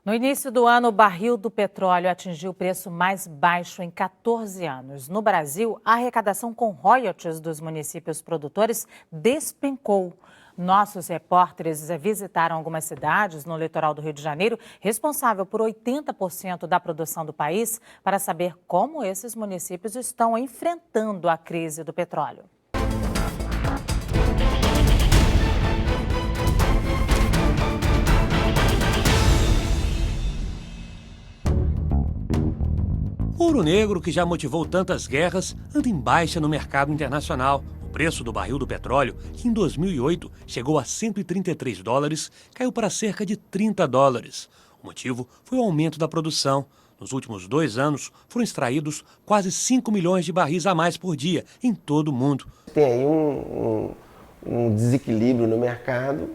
No início do ano, o barril do petróleo atingiu o preço mais baixo em 14 anos. No Brasil, a arrecadação com royalties dos municípios produtores despencou. Nossos repórteres visitaram algumas cidades no litoral do Rio de Janeiro, responsável por 80% da produção do país, para saber como esses municípios estão enfrentando a crise do petróleo. Ouro Negro, que já motivou tantas guerras, anda em baixa no mercado internacional. O preço do barril do petróleo, que em 2008 chegou a $133, caiu para cerca de $30. O motivo foi o aumento da produção. Nos últimos 2 anos, foram extraídos quase 5 milhões de barris a mais por dia em todo o mundo. Tem aí um desequilíbrio no mercado,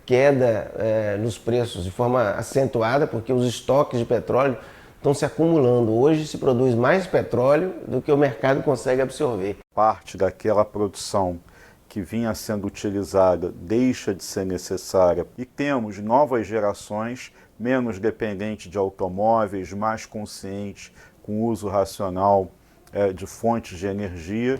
queda nos preços de forma acentuada, porque os estoques de petróleo estão se acumulando. Hoje se produz mais petróleo do que o mercado consegue absorver. Parte daquela produção que vinha sendo utilizada deixa de ser necessária e temos novas gerações menos dependentes de automóveis, mais conscientes, com uso racional de fontes de energia.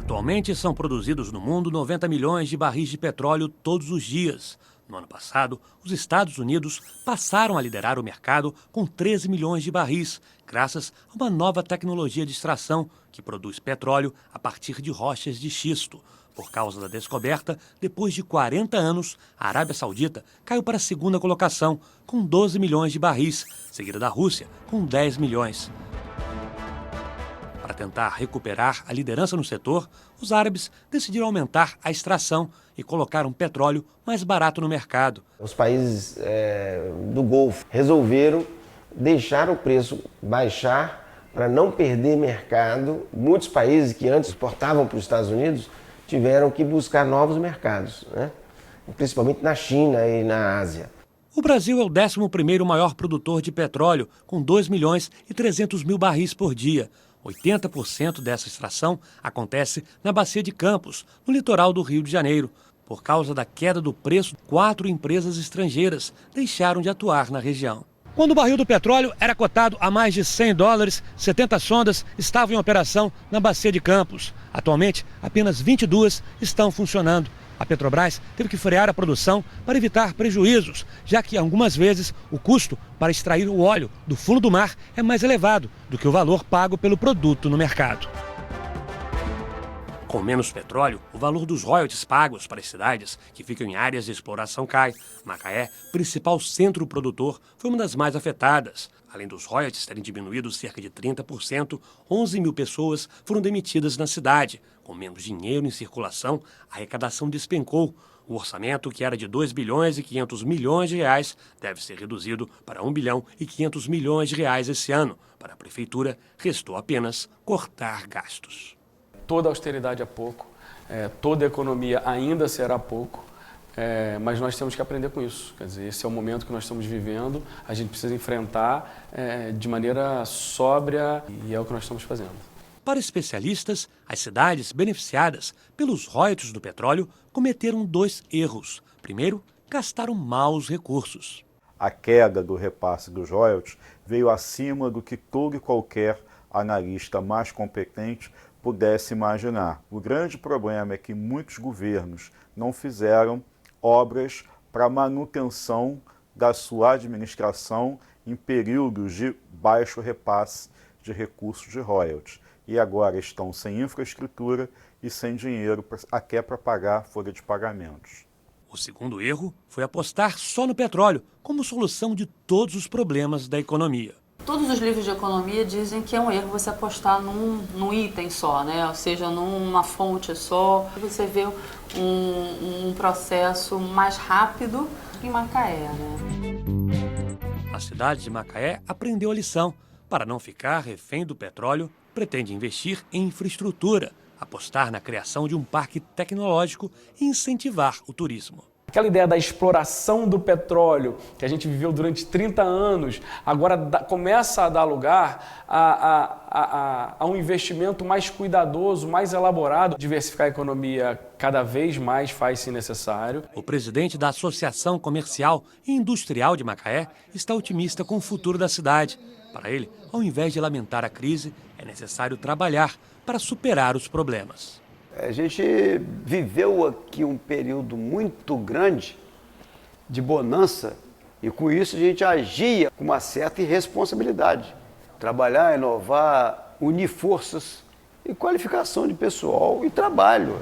Atualmente são produzidos no mundo 90 milhões de barris de petróleo todos os dias. No ano passado, os Estados Unidos passaram a liderar o mercado com 13 milhões de barris, graças a uma nova tecnologia de extração que produz petróleo a partir de rochas de xisto. Por causa da descoberta, depois de 40 anos, a Arábia Saudita caiu para a segunda colocação, com 12 milhões de barris, seguida da Rússia, com 10 milhões. Para tentar recuperar a liderança no setor, os árabes decidiram aumentar a extração e colocaram petróleo mais barato no mercado. Os países do Golfo resolveram deixar o preço baixar para não perder mercado. Muitos países que antes exportavam para os Estados Unidos tiveram que buscar novos mercados, né? Principalmente na China e na Ásia. O Brasil é o 11º maior produtor de petróleo, com 2 milhões e 300 mil barris por dia. 80% dessa extração acontece na Bacia de Campos, no litoral do Rio de Janeiro. Por causa da queda do preço, 4 empresas estrangeiras deixaram de atuar na região. Quando o barril do petróleo era cotado a mais de $100, 70 sondas estavam em operação na Bacia de Campos. Atualmente, apenas 22 estão funcionando. A Petrobras teve que frear a produção para evitar prejuízos, já que algumas vezes o custo para extrair o óleo do fundo do mar é mais elevado do que o valor pago pelo produto no mercado. Com menos petróleo, o valor dos royalties pagos para as cidades que ficam em áreas de exploração cai. Macaé, principal centro produtor, foi uma das mais afetadas. Além dos royalties terem diminuído cerca de 30%, 11 mil pessoas foram demitidas na cidade. Com menos dinheiro em circulação, a arrecadação despencou. O orçamento, que era de 2 bilhões e 500 milhões de reais, deve ser reduzido para 1 bilhão e 500 milhões de reais esse ano. Para a prefeitura, restou apenas cortar gastos. Toda austeridade é pouco, toda economia ainda será pouco, mas nós temos que aprender com isso. Quer dizer, esse é o momento que nós estamos vivendo, a gente precisa enfrentar de maneira sóbria e é o que nós estamos fazendo. Para especialistas, as cidades beneficiadas pelos royalties do petróleo cometeram 2 erros. Primeiro, gastaram mal os recursos. A queda do repasse dos royalties veio acima do que todo e qualquer analista mais competente pudesse imaginar. O grande problema é que muitos governos não fizeram obras para manutenção da sua administração em períodos de baixo repasse de recursos de royalties. E agora estão sem infraestrutura e sem dinheiro até para pagar a folha de pagamentos. O segundo erro foi apostar só no petróleo como solução de todos os problemas da economia. Todos os livros de economia dizem que é um erro você apostar num item só, né? Ou seja, numa fonte só. Você vê um processo mais rápido em Macaé, né? A cidade de Macaé aprendeu a lição. Para não ficar refém do petróleo, pretende investir em infraestrutura, apostar na criação de um parque tecnológico e incentivar o turismo. Aquela ideia da exploração do petróleo, que a gente viveu durante 30 anos, agora começa a dar lugar a um investimento mais cuidadoso, mais elaborado. Diversificar a economia cada vez mais faz-se necessário. O presidente da Associação Comercial e Industrial de Macaé está otimista com o futuro da cidade. Para ele, ao invés de lamentar a crise, é necessário trabalhar para superar os problemas. A gente viveu aqui um período muito grande de bonança e com isso a gente agia com uma certa irresponsabilidade. Trabalhar, inovar, unir forças e qualificação de pessoal e trabalho.